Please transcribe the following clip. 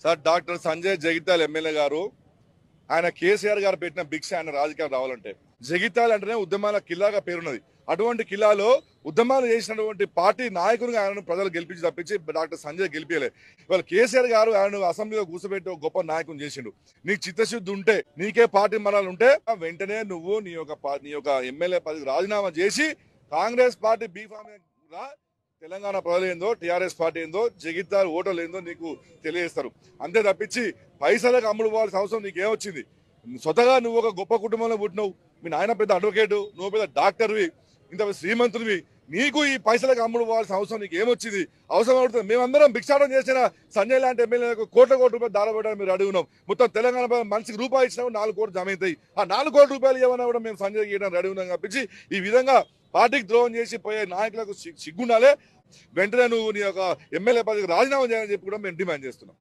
Sir doctor Sanjay Jagtial MLA గారు ఆయన కేసీఆర్ గారు పెట్టిన భిక్ష ఆయన రాజకీయాలు రావాలంటే జగిత్యాల అంటేనే ఉద్యమాల కిల్లాగా పేరున్నది. అటువంటి కిల్లాలో ఉద్యమాలు చేసినటువంటి పార్టీ నాయకునిగా ఆయనను ప్రజలు గెలిపించి తప్పించి డాక్టర్ సంజయ్ గెలిపించలే. ఇవాళ కేసీఆర్ గారు ఆయనను అసెంబ్లీలో కూర్చోబెట్టి ఒక గొప్ప నాయకుని చేసిండు. నీకు చిత్తశుద్ధి ఉంటే, నీకే పార్టీ మనాలు ఉంటే వెంటనే నువ్వు నీ యొక్క ఎమ్మెల్యే పదవికి రాజీనామా చేసి కాంగ్రెస్ పార్టీ బీఫామ్ రా. తెలంగాణ ప్రజలు ఏందో, టీఆర్ఎస్ పార్టీ ఏందో, జగిత్యాల ఓటర్లు ఏందో నీకు తెలియజేస్తారు. అంతే తప్పించి పైసలకు అమ్ముడు పోవాల్సిన అవసరం నీకేమొచ్చింది? స్వతగా నువ్వు ఒక గొప్ప కుటుంబంలో పుట్టినావు. మీ నాయన పెద్ద అడ్వకేటు, నువ్వు పెద్ద డాక్టర్వి, ఇంత శ్రీమంతుడివి. నీకు ఈ పైసలకు అమ్ముడు పోవాల్సిన అవసరం నీకు ఏమొచ్చింది? అవసరం అవుతుంది. మేమందరం భిక్షాటం చేసిన సంజయ్ లాంటి ఎమ్మెల్యేలకు కోట్ల రూపాయలు దారబెట్టాలని మీరు అడుగున్నాం. మొత్తం తెలంగాణ మనిషికి రూపాయి ఇచ్చినా 4 కోట్లు జమ అవుతాయి. ఆ 4 కోట్ల రూపాయలు ఏమన్నా కూడా మేము సంజయ్ చేయడానికి రెడీ ఉన్నాం తప్పించి ఈ విధంగా పార్టీకి ద్రోహం చేసి పోయే నాయకులకు సిగ్గుండాలే. వెంటనే నువ్వు నీ యొక్క ఎమ్మెల్యే పదవికి రాజీనామా చేయాలని చెప్పి కూడా మేము డిమాండ్ చేస్తున్నాం.